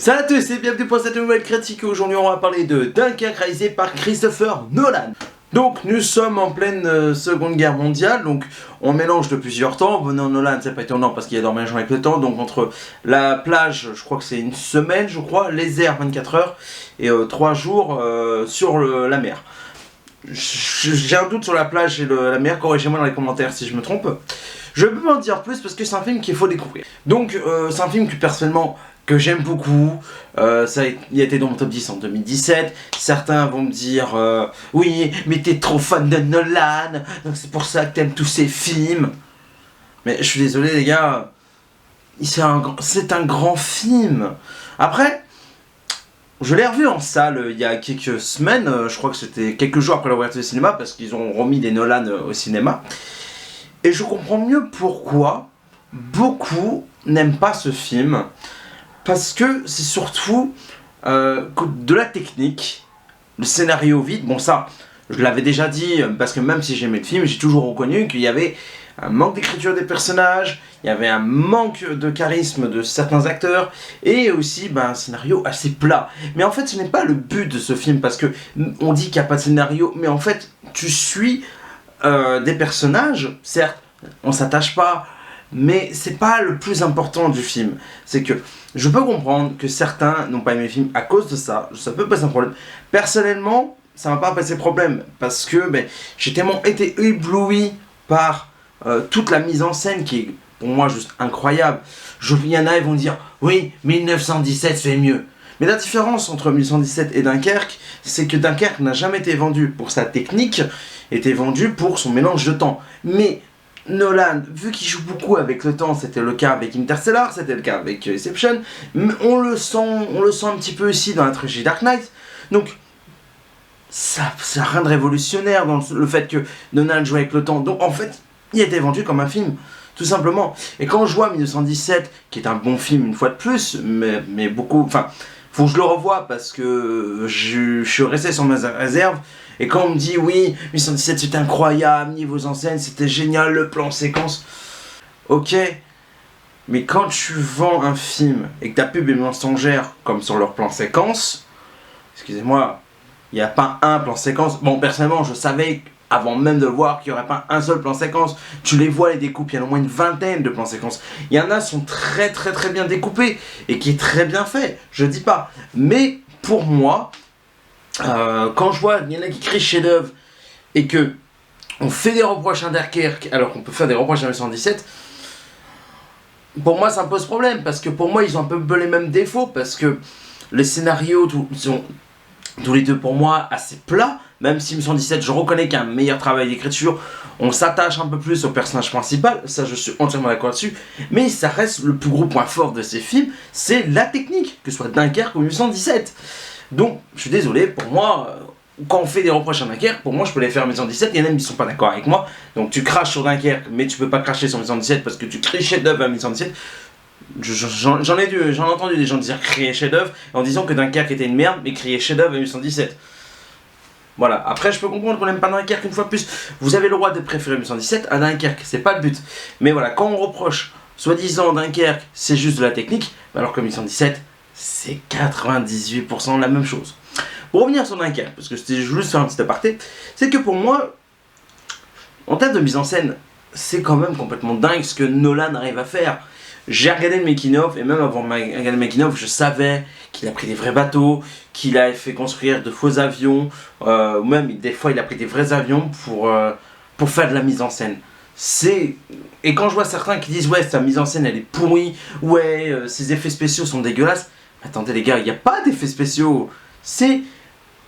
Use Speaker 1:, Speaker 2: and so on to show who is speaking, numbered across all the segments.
Speaker 1: Salut à tous et bienvenue pour cette nouvelle critique. Aujourd'hui on va parler de Dunkerque réalisé par Christopher Nolan. Donc nous sommes en pleine seconde guerre mondiale, donc on mélange de plusieurs temps. Venant Nolan, c'est pas étonnant parce qu'il y a énormément avec le temps. Donc entre la plage, je crois que c'est une semaine, les airs 24 heures et 3 jours sur la mer. J'ai un doute sur la plage et la mer, corrigez-moi dans les commentaires si je me trompe. Je peux pas en dire plus parce que c'est un film qu'il faut découvrir. Donc c'est un film que personnellement que j'aime beaucoup, il a été dans mon top 10 en 2017, certains vont me dire oui mais t'es trop fan de Nolan, donc c'est pour ça que t'aimes tous ses films. Mais je suis désolé les gars, c'est un grand film. Après, je l'ai revu en salle il y a quelques semaines, je crois que c'était quelques jours après l'ouverture du cinéma parce qu'ils ont remis des Nolan au cinéma. Et je comprends mieux pourquoi beaucoup n'aiment pas ce film. Parce que c'est surtout de la technique, le scénario vide. Bon ça, je l'avais déjà dit, parce que même si j'aimais le film, j'ai toujours reconnu qu'il y avait un manque d'écriture des personnages, il y avait un manque de charisme de certains acteurs, et aussi un scénario assez plat. Mais en fait ce n'est pas le but de ce film, parce que on dit qu'il n'y a pas de scénario, mais en fait tu suis des personnages, certes on s'attache pas, mais c'est pas le plus important du film. C'est que je peux comprendre que certains n'ont pas aimé le film à cause de ça, ça peut passer un problème. Personnellement, ça m'a pas passé problème, parce que j'ai tellement été ébloui par toute la mise en scène qui est pour moi juste incroyable. Il y en a, ils vont dire, oui, 1917 c'est mieux. Mais la différence entre 1917 et Dunkerque, c'est que Dunkerque n'a jamais été vendu pour sa technique, était vendu pour son mélange de temps. Mais Nolan, vu qu'il joue beaucoup avec le temps, c'était le cas avec Interstellar, c'était le cas avec Inception, on le sent un petit peu ici dans la trilogie Dark Knight. Donc, ça n'a rien de révolutionnaire dans le fait que Nolan joue avec le temps. Donc, en fait, il a été vendu comme un film, tout simplement. Et quand je vois 1917, qui est un bon film une fois de plus, mais beaucoup, enfin, faut que je le revoie parce que je suis resté sur mes réserves. Et quand on me dit oui, 1917 c'était incroyable, niveau en scène c'était génial, le plan séquence. Ok, mais quand tu vends un film et que ta pub est mensongère comme sur leur plan séquence, excusez-moi, il n'y a pas un plan séquence. Bon, personnellement, je savais avant même de le voir qu'il n'y aurait pas un seul plan séquence. Tu les vois les découpes, il y en a au moins une vingtaine de plans séquences. Il y en a qui sont très bien découpés et qui est très bien fait, je dis pas. Mais pour moi, quand je vois, il y en a qui crient chef-d'œuvre et que on fait des reproches à Dunkerque alors qu'on peut faire des reproches à 1917, pour moi ça me pose problème parce que pour moi ils ont un peu les mêmes défauts parce que les scénarios sont tous les deux pour moi assez plats, même si 1917 je reconnais qu'il y a un meilleur travail d'écriture, on s'attache un peu plus au personnage principal, ça je suis entièrement d'accord là-dessus, mais ça reste le plus gros point fort de ces films, c'est la technique, que ce soit Dunkerque ou 1917. Donc, je suis désolé, pour moi, quand on fait des reproches à Dunkerque, pour moi je peux les faire en 1917, il y en a qui ne sont pas d'accord avec moi. Donc tu craches sur Dunkerque, mais tu peux pas cracher sur 1917 parce que tu cries chef-d'œuvre à 1917. J'en ai entendu des gens dire crier chef-d'œuvre en disant que Dunkerque était une merde, mais crier chef-d'œuvre à 1917. Voilà, après je peux comprendre qu'on n'aime pas Dunkerque une fois de plus. Vous avez le droit de préférer 1917 à Dunkerque, c'est pas le but. Mais voilà, quand on reproche, soi-disant Dunkerque, c'est juste de la technique, alors que 1917, c'est 98% la même chose. Pour revenir sur Dunkerque, parce que je voulais juste faire un petit aparté, c'est que pour moi, en termes de mise en scène, c'est quand même complètement dingue ce que Nolan arrive à faire. J'ai regardé le making-of, et même avant de regarder le making-of, je savais qu'il a pris des vrais bateaux, qu'il a fait construire de faux avions, ou même des fois il a pris des vrais avions pour faire de la mise en scène. Et quand je vois certains qui disent ouais sa mise en scène elle est pourrie, ouais ses effets spéciaux sont dégueulasses, attendez les gars, il n'y a pas d'effets spéciaux, c'est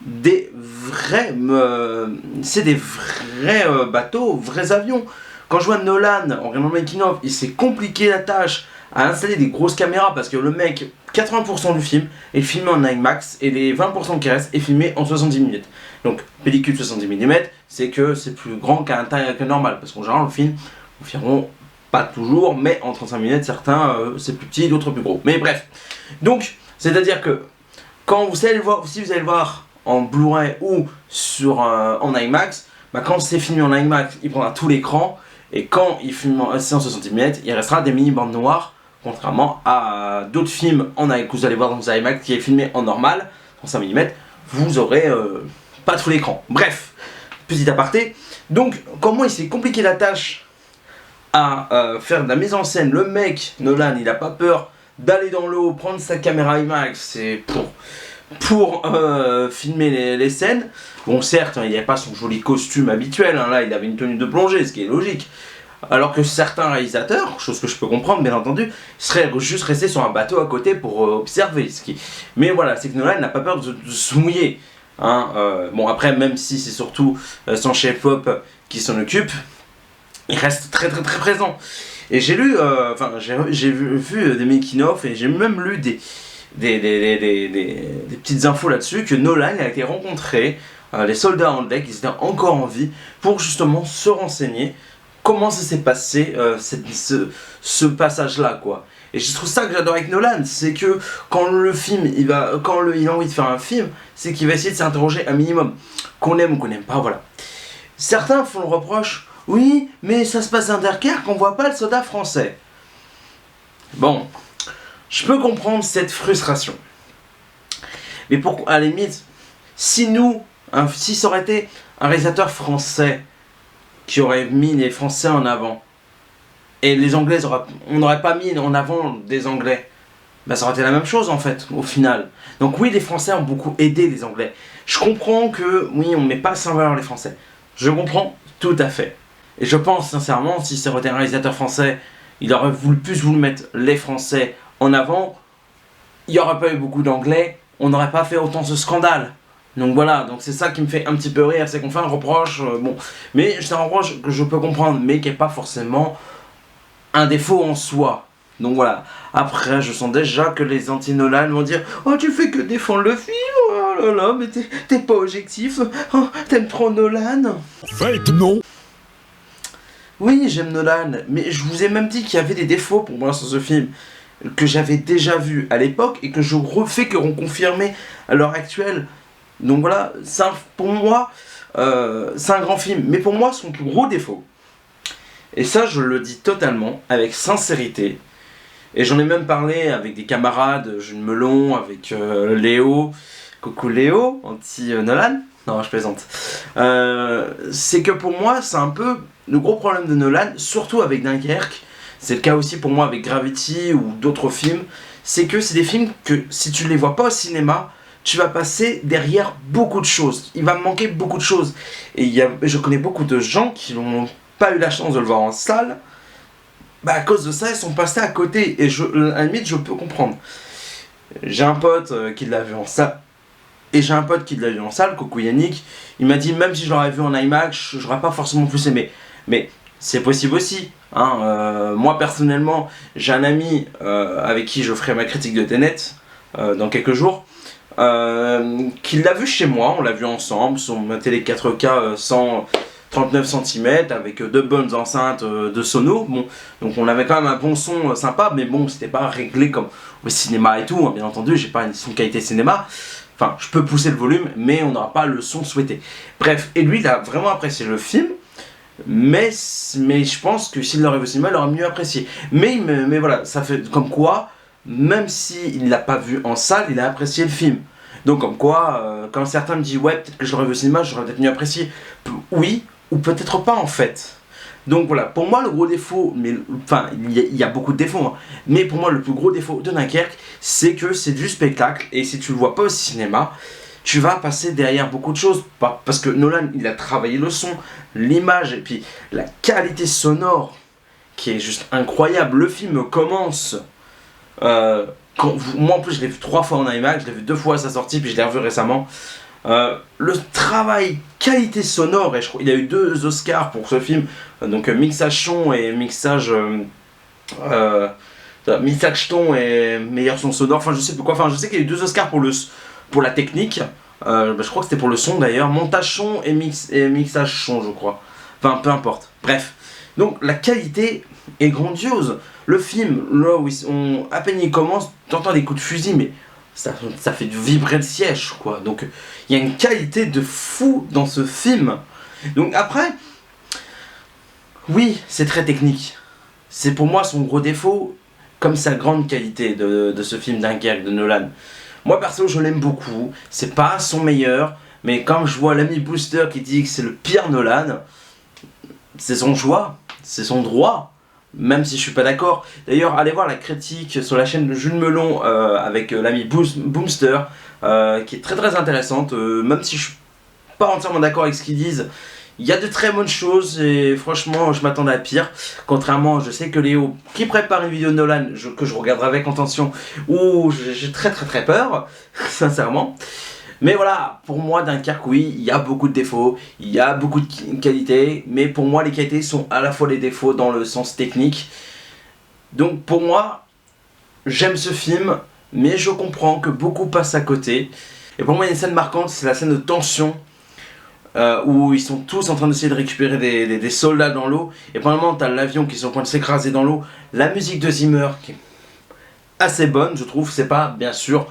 Speaker 1: des vrais bateaux, vrais avions. Quand je vois Nolan en regardant le making of, il s'est compliqué la tâche à installer des grosses caméras parce que le mec, 80% du film est filmé en IMAX et les 20% qui restent est filmé en 70 mm. Donc pellicule 70 mm, c'est que c'est plus grand que normal parce qu'en général le film, environ, pas toujours, mais en 35 mm, certains c'est plus petit, d'autres plus gros. Mais bref, donc c'est à dire que quand vous allez le voir, si vous allez le voir en Blu-ray ou en IMAX, quand c'est filmé en IMAX, il prendra tout l'écran et quand il filme en 60 mm, il restera des mini bandes noires contrairement à d'autres films que vous allez voir dans les IMAX qui est filmé en normal, 35 mm, vous aurez pas tout l'écran. Bref, petit aparté. Donc, comment il s'est compliqué la tâche à faire de la mise en scène. Le mec, Nolan, il a pas peur d'aller dans l'eau, prendre sa caméra IMAX, c'est pour filmer les scènes. Bon, certes, il n'y avait pas son joli costume habituel, hein, là il avait une tenue de plongée, ce qui est logique. Alors que certains réalisateurs, chose que je peux comprendre bien entendu, seraient juste restés sur un bateau à côté pour observer. Mais voilà, c'est que Nolan n'a pas peur de se mouiller. Hein, bon, après, même si c'est surtout son chef-op qui s'en occupe, il reste très présent. Et j'ai lu, j'ai vu des making-of et j'ai même lu des petites infos là-dessus que Nolan a été rencontré, les soldats anglais qui étaient encore en vie, pour justement se renseigner comment ça s'est passé ce passage-là, quoi. Et je trouve ça que j'adore avec Nolan, c'est que quand le film, il a envie de faire un film, c'est qu'il va essayer de s'interroger un minimum, qu'on aime ou qu'on n'aime pas, voilà. Certains font le reproche, oui, mais ça se passe à Dunkerque, on voit pas le soldat français. Bon, je peux comprendre cette frustration. Mais à la limite, si ça aurait été un réalisateur français qui aurait mis les Français en avant, et les Anglais, on n'aurait pas mis en avant des Anglais, bah ça aurait été la même chose en fait, au final. Donc oui, les Français ont beaucoup aidé les Anglais. Je comprends que, oui, on ne met pas assez en valeur les Français. Je comprends tout à fait. Et je pense sincèrement, si ça aurait été un réalisateur français, il aurait plus voulu mettre les Français en avant, il n'y aurait pas eu beaucoup d'Anglais, on n'aurait pas fait autant ce scandale. Donc voilà, donc c'est ça qui me fait un petit peu rire, c'est qu'on fait un reproche, bon, mais c'est un reproche que je peux comprendre, mais qui n'est pas forcément un défaut en soi. Donc voilà, après je sens déjà que les anti-Nolan vont dire « Oh, tu fais que défendre le film, oh là là, mais t'es pas objectif, oh, t'aimes trop Nolan ?»
Speaker 2: Fake, non.
Speaker 1: Oui, j'aime Nolan, mais je vous ai même dit qu'il y avait des défauts pour moi sur ce film, que j'avais déjà vu à l'époque et que je refais que reconfirmer à l'heure actuelle. Donc voilà, pour moi, c'est un grand film, mais pour moi, son plus gros défaut, et ça je le dis totalement, avec sincérité, et j'en ai même parlé avec des camarades, Jules Melon, avec Léo, coucou Léo, anti-Nolan, non je plaisante, c'est que pour moi, c'est un peu le gros problème de Nolan, surtout avec Dunkerque, c'est le cas aussi pour moi avec Gravity ou d'autres films, c'est que c'est des films que si tu les vois pas au cinéma, tu vas passer derrière beaucoup de choses. Il va me manquer beaucoup de choses. Et je connais beaucoup de gens qui n'ont pas eu la chance de le voir en salle. Bah à cause de ça, ils sont passés à côté. Et à la limite, je peux comprendre. J'ai un pote qui l'a vu en salle. Et j'ai un pote qui l'a vu en salle, coucou Yannick. Il m'a dit, même si je l'aurais vu en IMAX, j'aurais pas forcément plus aimé. Mais c'est possible aussi. Hein. Moi, personnellement, j'ai un ami avec qui je ferai ma critique de Tenet dans quelques jours. Qui l'a vu chez moi, on l'a vu ensemble sur ma télé 4K 139 cm avec deux bonnes enceintes de sono. Bon, donc on avait quand même un bon son sympa, mais bon, c'était pas réglé comme au cinéma et tout, hein, bien entendu, j'ai pas une son qualité cinéma. Enfin, je peux pousser le volume, mais on n'aura pas le son souhaité. Bref, et lui, il a vraiment apprécié le film, mais je pense que s'il l'aurait vu au cinéma, il aurait mieux apprécié. Mais voilà, ça fait comme quoi. Même s'il ne l'a pas vu en salle, il a apprécié le film. Donc comme quoi, quand certains me disent « Ouais, peut-être que je l'aurais vu au cinéma, j'aurais peut-être mieux apprécié. » Oui, ou peut-être pas en fait. Donc voilà, pour moi le gros défaut, enfin il y a beaucoup de défauts, hein, mais pour moi le plus gros défaut de Dunkerque, c'est que c'est du spectacle, et si tu le vois pas au cinéma, tu vas passer derrière beaucoup de choses. Parce que Nolan, il a travaillé le son, l'image, et puis la qualité sonore, qui est juste incroyable. Le film commence... moi en plus je l'ai vu 3 fois en IMAX, je l'ai vu 2 fois à sa sortie, puis je l'ai revu récemment. Le travail qualité sonore, et je crois qu'il a eu 2 Oscars pour ce film, donc mixage son et mixage ton et meilleur son sonore, enfin je sais pas quoi, enfin je sais qu'il y a eu 2 Oscars pour la technique, je crois que c'était pour le son d'ailleurs, montage son et mixage son je crois, enfin peu importe, bref. Donc la qualité est grandiose. Le film, là où à peine il commence, t'entends des coups de fusil, mais ça fait vibrer le siège, quoi. Donc il y a une qualité de fou dans ce film. Donc après, oui, c'est très technique. C'est pour moi son gros défaut, comme sa grande qualité de ce film Dunkerque de Nolan. Moi perso je l'aime beaucoup, c'est pas son meilleur, mais quand je vois l'ami Booster qui dit que c'est le pire Nolan, c'est son choix, c'est son droit, même si je suis pas d'accord. D'ailleurs allez voir la critique sur la chaîne de Jules Melon avec l'ami Boomster, qui est très intéressante, même si je suis pas entièrement d'accord avec ce qu'ils disent. Il y a de très bonnes choses et franchement je m'attendais à pire. Contrairement, je sais que Léo qui prépare une vidéo de Nolan que je regarderai avec attention, où j'ai très peur, sincèrement. Mais voilà, pour moi Dunkerque, oui, il y a beaucoup de défauts, il y a beaucoup de qualités, mais pour moi les qualités sont à la fois les défauts dans le sens technique. Donc pour moi, j'aime ce film, mais je comprends que beaucoup passent à côté. Et pour moi il y a une scène marquante, c'est la scène de tension. Où ils sont tous en train d'essayer de récupérer des soldats dans l'eau, et pendant un moment t'as l'avion qui est sur le point de s'écraser dans l'eau. La musique de Zimmer qui est assez bonne, je trouve. C'est pas bien sûr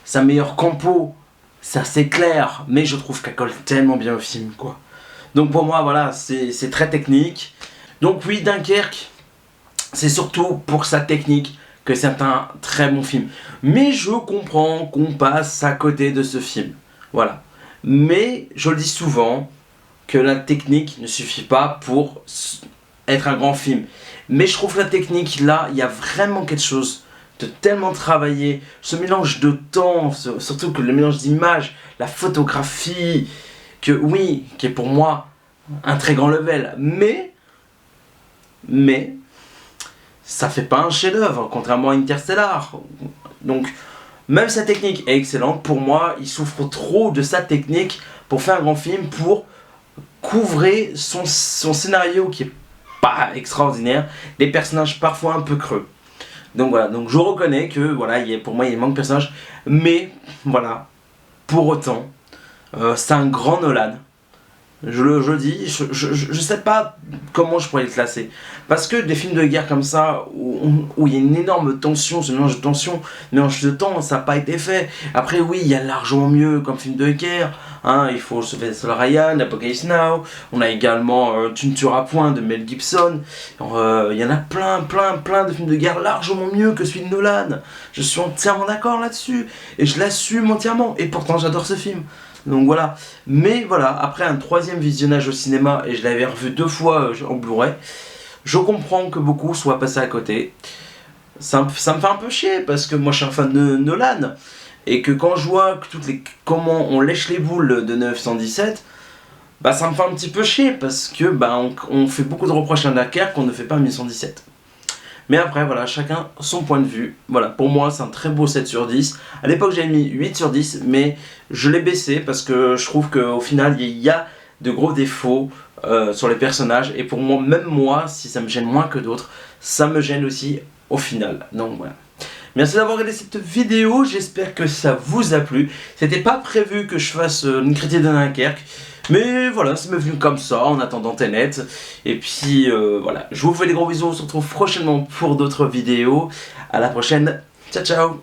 Speaker 1: sa meilleure compo, ça c'est clair, mais je trouve qu'elle colle tellement bien au film quoi. Donc pour moi voilà, c'est très technique. Donc oui, Dunkerque, c'est surtout pour sa technique que c'est un très bon film, mais je comprends qu'on passe à côté de ce film, voilà. Mais je le dis souvent, que la technique ne suffit pas pour être un grand film. Mais je trouve que la technique, là, il y a vraiment quelque chose de tellement travaillé. Ce mélange de temps, surtout que le mélange d'images, la photographie, que oui, qui est pour moi un très grand level. Mais, ça fait pas un chef-d'œuvre, contrairement à Interstellar. Donc, même sa technique est excellente, pour moi, il souffre trop de sa technique pour faire un grand film, pour couvrir son scénario qui est pas extraordinaire, des personnages parfois un peu creux. Donc voilà, donc je reconnais que voilà, pour moi il manque de personnages, mais voilà, pour autant, c'est un grand Nolan. Je le dis, je sais pas comment je pourrais le classer. Parce que des films de guerre comme ça, où il y a une énorme tension, ce mélange de tension, mélange de temps, ça n'a pas été fait. Après oui, il y a largement mieux comme film de guerre. Hein, il faut se faire sur Ryan, Apocalypse Now. On a également Tu ne tueras point de Mel Gibson. Il y en a plein de films de guerre largement mieux que celui de Nolan. Je suis entièrement d'accord là-dessus. Et je l'assume entièrement. Et pourtant j'adore ce film. Donc voilà, mais voilà, après un troisième visionnage au cinéma, et je l'avais revu 2 fois en Blu-ray, je comprends que beaucoup soient passés à côté. Ça me fait un peu chier, parce que moi je suis un fan de Nolan, et que quand je vois que comment on lèche les boules de 917, bah ça me fait un petit peu chier, parce que bah, on fait beaucoup de reproches à Dunkerque qu'on ne fait pas à 1117. Mais après, voilà, chacun son point de vue. Voilà, pour moi, c'est un très beau 7 sur 10. À l'époque, j'avais mis 8 sur 10, mais je l'ai baissé parce que je trouve qu'au final, il y a de gros défauts sur les personnages. Et pour moi, même moi, si ça me gêne moins que d'autres, ça me gêne aussi au final. Donc voilà. Merci d'avoir regardé cette vidéo, j'espère que ça vous a plu. C'était pas prévu que je fasse une critique de Dunkerque, mais voilà, c'est venu comme ça en attendant Tenet. Et puis voilà, je vous fais des gros bisous, on se retrouve prochainement pour d'autres vidéos. À la prochaine, ciao ciao.